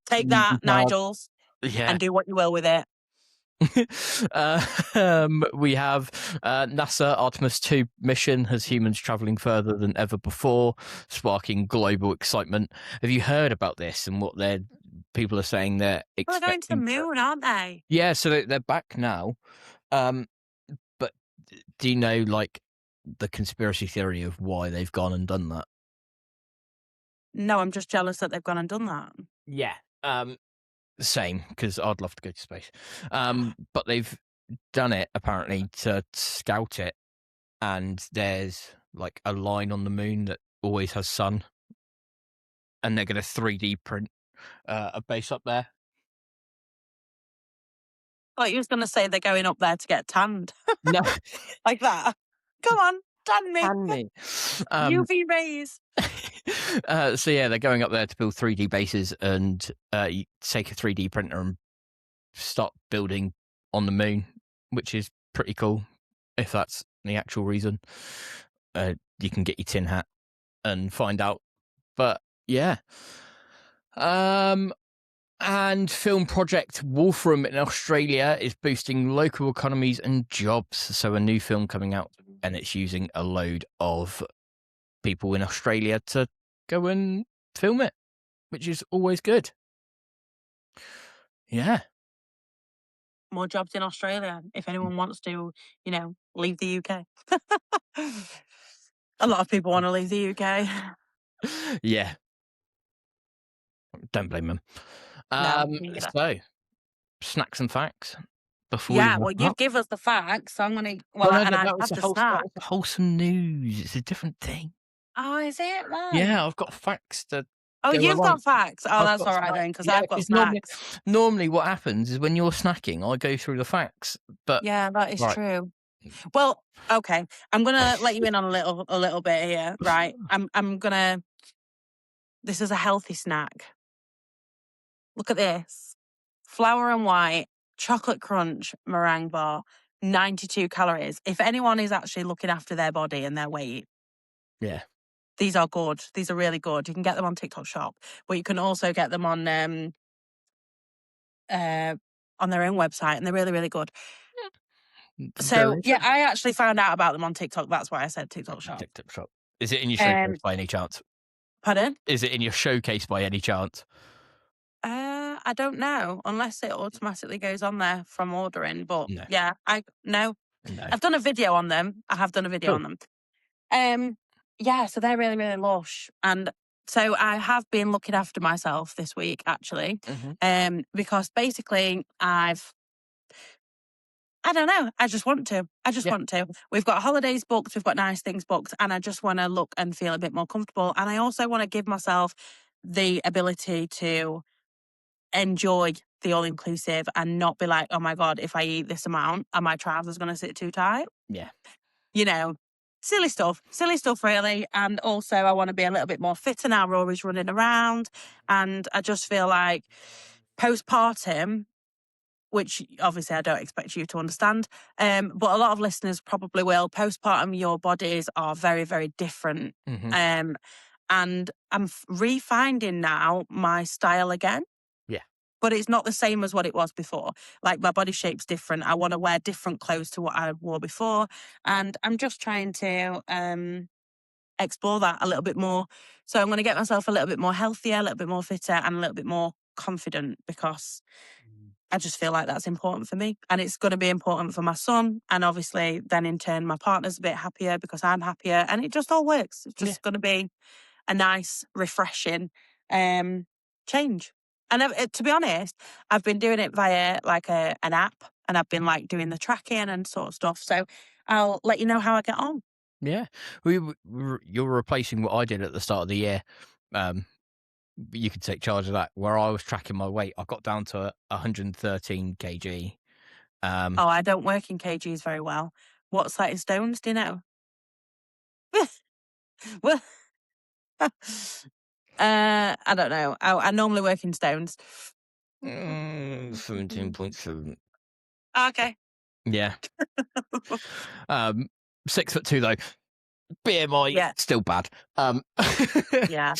Take that, Nigels. Yeah. And do what you will with it. We have NASA Artemis 2 mission has humans traveling further than ever before, sparking global excitement. Have you heard about this and what people are saying they're Well, they're going to the expecting? moon, aren't they? Yeah, so they're back now. But do you know, like, the conspiracy theory of why they've gone and done that? No, I'm just jealous that they've gone and done that. Yeah. Same, because I'd love to go to space. But they've done it apparently to scout it, and there's like a line on the moon that always has sun, and they're going to 3D print a base up there. Like you was going to say they're going up there to get tanned. No, Like that. Come on, tan me. can me. UV rays. So yeah, they're going up there to build 3D bases, and you take a 3D printer and start building on the moon, which is pretty cool. If that's the actual reason, you can get your tin hat and find out. But yeah. And film project Wolfram in Australia is boosting local economies and jobs. So a new film coming out, and it's using a load of people in Australia to go and film it, which is always good. Yeah. More jobs in Australia if anyone wants to, leave the UK. A lot of people want to leave the UK. Yeah. Don't blame them. No, me neither. So, snacks and facts before Yeah, we well, wrap you up. give us the facts, so I'm going to. Well, Well, no, and I that have was the that snack. was wholesome news. It's a different thing. Oh, is it? Right. Yeah, I've got facts to. Oh, go you've along. got facts. Oh, I've that's got all right snacks. then, because Yeah, I've got 'cause snacks. normally what happens is when you're snacking, I go through the facts. But Yeah, that is right. true. Well, okay, I'm gonna let you in on a little bit here, right? I'm gonna. This is a healthy snack. Look at this: flour and white chocolate crunch meringue bar, 92 calories. If anyone is actually looking after their body and their weight, Yeah. these are good. These are really good. You can get them on TikTok Shop, but you can also get them on their own website, and they're really, really good. So yeah, I actually found out about them on TikTok. That's why I said TikTok Shop. TikTok Shop. Is it in your showcase by any chance? Pardon? Is it in your showcase by any chance? I don't know, unless it automatically goes on there from ordering. But No. yeah, No. I've done a video on them. I have done a video on them. Yeah, so they're really, really lush. And so I have been looking after myself this week, actually. Mhm. Because basically I don't know. I just want to. Yeah. Want to. We've got holidays booked. We've got nice things booked. And I just want to look and feel a bit more comfortable. And I also want to give myself the ability to enjoy the all-inclusive and not be like, oh my God, if I eat this amount, are my trousers going to sit too tight? Yeah. Silly stuff really. And also I want to be a little bit more fitter now. Rory's running around. And I just feel like postpartum, which obviously I don't expect you to understand, but a lot of listeners probably will. Postpartum, your bodies are very, very different. Mhm. And I'm refinding now my style again. Yeah. But it's not the same as what it was before. Like my body shape's different. I want to wear different clothes to what I wore before. And I'm just trying to explore that a little bit more. So I'm going to get myself a little bit more healthier, a little bit more fitter, and a little bit more confident, because I just feel like that's important for me. And it's going to be important for my son. And obviously, then in turn, my partner's a bit happier because I'm happier. And it just all works. It's just going to be a nice, refreshing change. And to be honest, I've been doing it via like an app, and I've been like doing the tracking and sort of stuff. So I'll let you know how I get on. Yeah. You're replacing what I did at the start of the year. You could take charge of that. Where I was tracking my weight, I got down to 113 kg. Oh, I don't work in kgs very well. What's that in stones? Do you know? Well, I don't know. I normally work in stones. 17.7. Okay. Yeah. 6'2" though. BMI still bad. Yeah.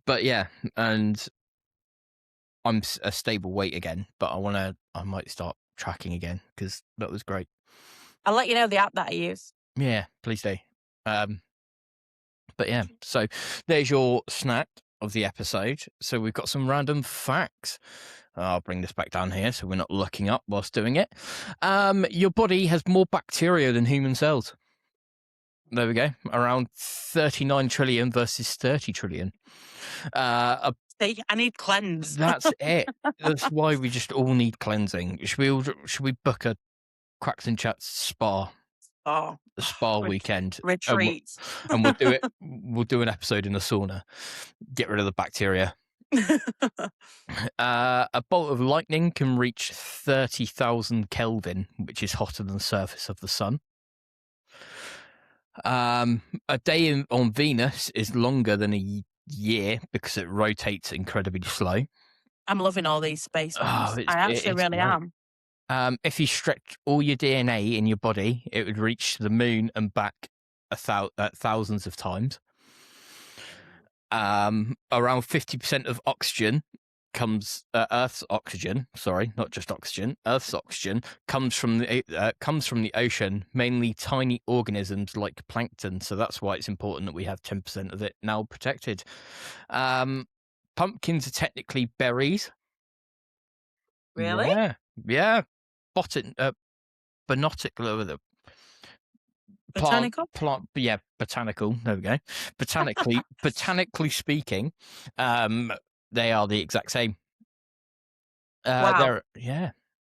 But yeah, and I'm a stable weight again. But I might start tracking again because that was great. I'll let you know the app that I use. Yeah, please do. But yeah, so there's your snack of the episode. So we've got some random facts. I'll bring this back down here so we're not looking up whilst doing it. Your body has more bacteria than human cells. There we go. Around 39 trillion versus 30 trillion. See, I need cleanse. That's it. That's why we just all need cleansing. Should we book a Quacks and Chats spa weekend retreat, and we'll do it. We'll do an episode in the sauna. Get rid of the bacteria. A bolt of lightning can reach 30,000 Kelvin, which is hotter than the surface of the sun. A day on Venus is longer than a year because it rotates incredibly slow. I'm loving all these space ones. I actually really am. If you stretch all your DNA in your body, it would reach the moon and back thousands of times. Around 50% of oxygen Earth's oxygen. Sorry, not just oxygen. Earth's oxygen comes from the ocean, mainly tiny organisms like plankton. So that's why it's important that we have 10% of it now protected. Pumpkins are technically berries. Really? Yeah. Botanical. Plant, yeah, botanical. There we go. Botanically speaking, they are the exact same. Wow.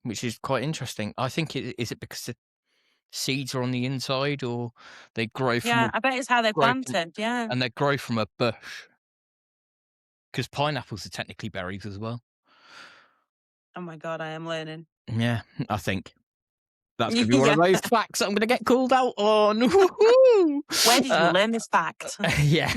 Which is quite interesting. I think is it because the seeds are on the inside, or they grow from? Yeah, I bet it's how they're planted. Yeah, and they grow from a bush. Because pineapples are technically berries as well. Oh my god, I am learning. Yeah, I think. That's going to be one of those facts I'm going to get called out on. Where did you learn this fact? Yeah.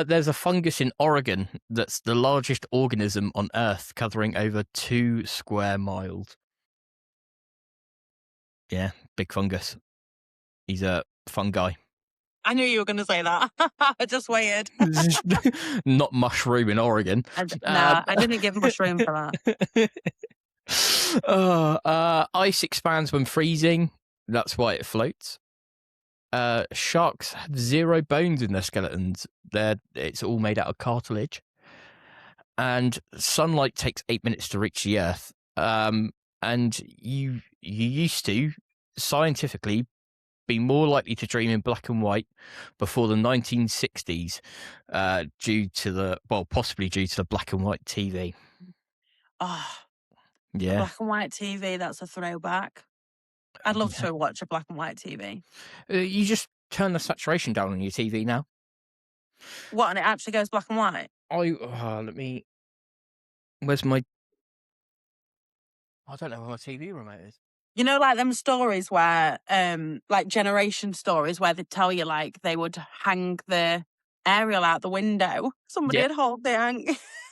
There's a fungus in Oregon that's the largest organism on Earth, covering over 2 square miles. Yeah, big fungus. He's a fungi. I knew you were going to say that. I just waited. Not mushroom in Oregon. I didn't give mushroom for that. Ice expands when freezing. That's why it floats. Sharks have 0 bones in their skeletons. It's all made out of cartilage. And sunlight takes 8 minutes to reach the Earth. And you used to, scientifically, be more likely to dream in black and white before the 1960s, possibly due to the black and white TV. Oh, yeah, black and white TV. That's a throwback. I'd love to watch a black and white TV. You just turn the saturation down on your TV now. What? And it actually goes black and white? Where's my? I don't know where my TV remote is. You know, like them stories where, like generation stories where they tell you, like, they would hang the aerial out the window. Somebody would hold the hang,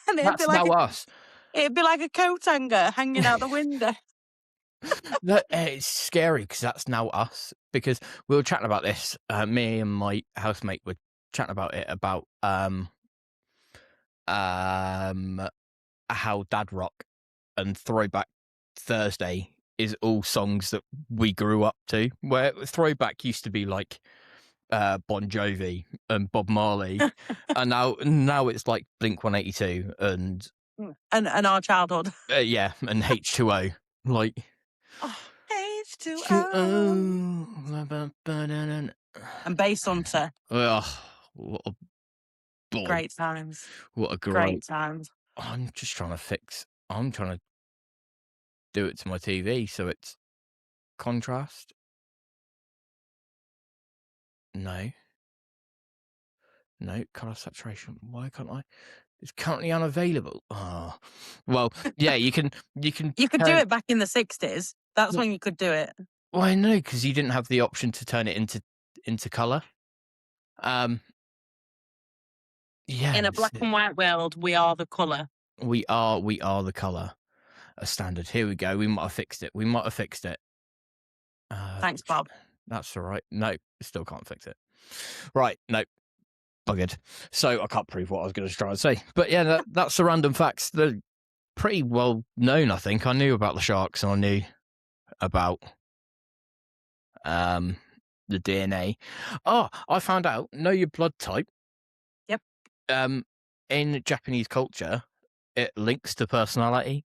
and That's now us. It'd be like a coat hanger hanging out the window. It's scary because that's now us. Because we were chatting about this. Me and my housemate were chatting about it about how Dad Rock and Throwback Thursday is all songs that we grew up to. Where Throwback used to be like Bon Jovi and Bob Marley, and now it's like Blink-182 and our childhood. And H2O, like. Oh, H2O. And Bass Hunter. Oh, what a ball. Great times. What a great times. I'm trying to do it to my TV so it's contrast. No, color saturation. Why can't I? It's currently unavailable. Oh, well, yeah, you can. You could do it back in the 60s. That's when you could do it. Well, I know, because you didn't have the option to turn it into color. Yeah. In a black and white world, we are the color. We are the color. A standard. Here we go. We might have fixed it. Thanks, Bob. That's all right. No, still can't fix it. Right. No. Buggered. So I can't prove what I was going to try and say. But yeah, that's the random facts. They're pretty well known, I think. I knew about the sharks and I knew about the DNA. Oh, I found out, know your blood type. Yep. In Japanese culture, it links to personality.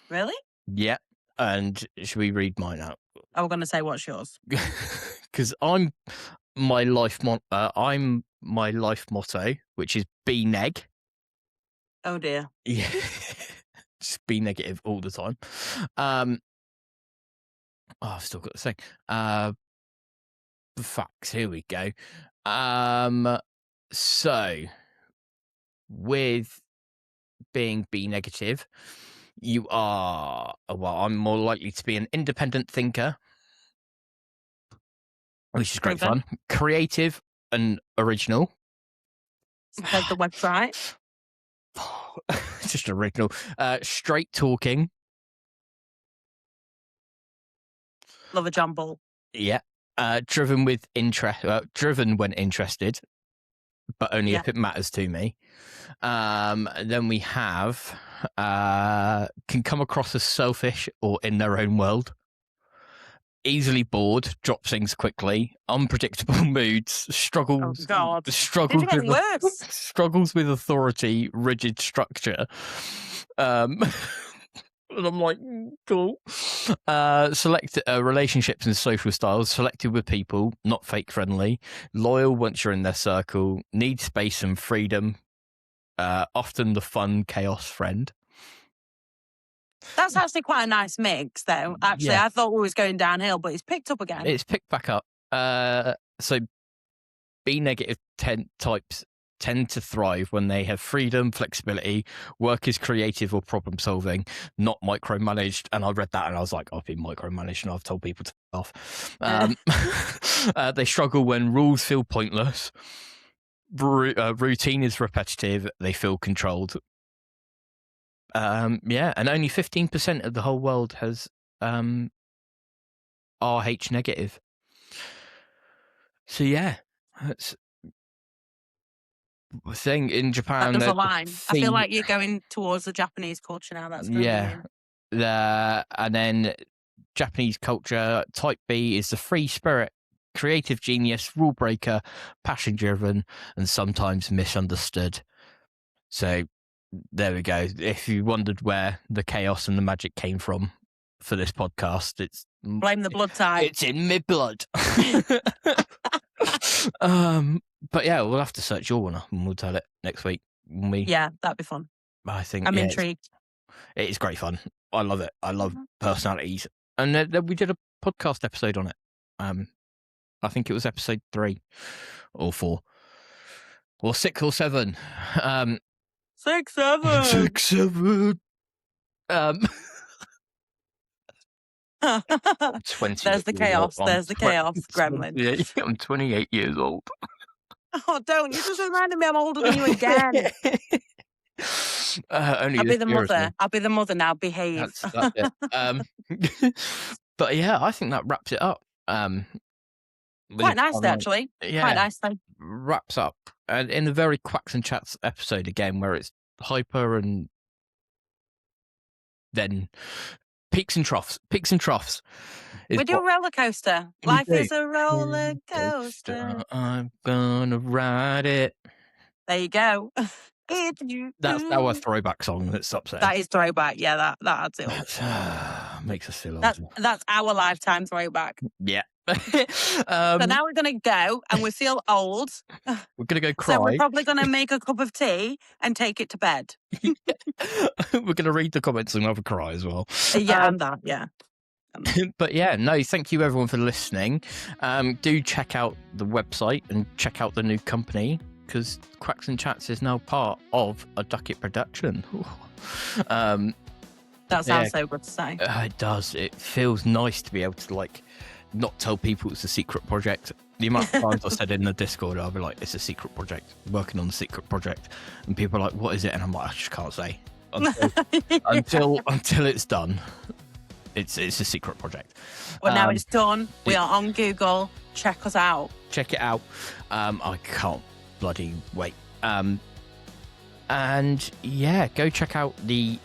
Really? Yeah. And should we read mine out? I was going to say, what's yours? Because I'm my life motto, which is be neg. Oh dear. Yeah. Just be negative all the time. I've still got the thing. Facts, here we go. So with being B negative, you are, well, I'm more likely to be an independent thinker, which is great fun, creative and original. Says the website. Just original. Straight talking. Love a jumble. Yeah. Driven with interest. Driven when interested, but only if it matters to me. Then we have can come across as selfish or in their own world. Easily bored, drop things quickly, unpredictable moods, struggles. Oh God! Struggles Did it get worse? Struggles with authority, rigid structure. And I'm like, cool. Select relationships and social styles. Selected with people, not fake friendly. Loyal once you're in their circle. Need space and freedom. Often the fun chaos friend. That's actually quite a nice mix, though. Actually, I thought we was going downhill, but it's picked up again. It's picked back up. So B negative types tend to thrive when they have freedom, flexibility, work is creative or problem solving, not micromanaged. And I read that and I was like, I've been micromanaged and I've told people to f off. They struggle when rules feel pointless. Routine is repetitive. They feel controlled. And only 15% of the whole world has RH negative. So yeah, that's the thing in Japan. That does align. I feel like you're going towards the Japanese culture now. That's and then Japanese culture type B is the free spirit, creative genius, rule breaker, passion driven, and sometimes misunderstood. So there we go. If you wondered where the chaos and the magic came from for this podcast, it's blame the blood type. It's in my blood. But yeah, we'll have to search your one up and we'll tell it next week. Yeah, that'd be fun. I think I'm intrigued. It is great fun. I love it. I love personalities, and we did a podcast episode on it. I think it was episode 3 or 4 or 6 or 7. 6, 7. 6, 7. 20. There's the chaos. There's the chaos, gremlin. Yeah, I'm 28 years old. Oh, don't. You just reminded me I'm older than you again. I'll be the mother. I'll be the mother now. Behave. That's it. But yeah, I think that wraps it up. Quite nicely, actually. Yeah, quite nicely. Wraps up. And in the very Quacks and Chats episode again, where it's hyper and then peaks and troughs. Peaks and troughs. We do a roller coaster. Life is a roller coaster. I'm gonna ride it. There you go. That's our throwback song that's upset. That is throwback. Yeah, that adds it up. Makes us feel old. That's our lifetime throwback. Yeah. So now we're going to go and we feel old. We're going to go cry. So we're probably going to make a cup of tea and take it to bed. We're going to read the comments and have a cry as well. Yeah, and that, yeah. But yeah, no, thank you everyone for listening. Do check out the website and check out the new company, because Quacks and Chats is now part of a Ducket production. That sounds so good to say. It does. It feels nice to be able to not tell people it's a secret project. The amount of times I said in the Discord, I'll be like, it's a secret project, working on the secret project. And people are like, what is it? And I'm like, I just can't say. Until it's done. It's a secret project. Well, now it's done. We are on Google. Check us out. Check it out. I can't bloody wait. And yeah, go check out the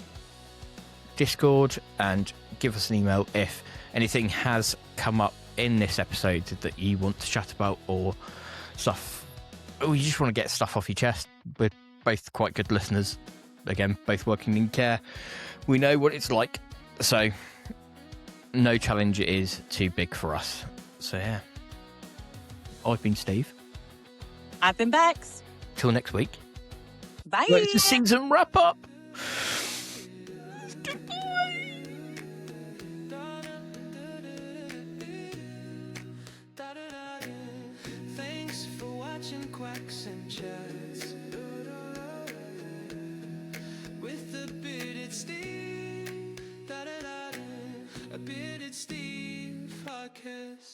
Discord and give us an email if anything has come up in this episode that you want to chat about, or stuff, or you just want to get stuff off your chest. We're both quite good listeners. Again, both working in care. We know what it's like. So no challenge is too big for us. So yeah. I've been Steve. I've been Bex. Till next week. Bye. It's the season wrap up. Thanks for watching Quacks and Chats with the bearded Steve. A bearded Steve podcast.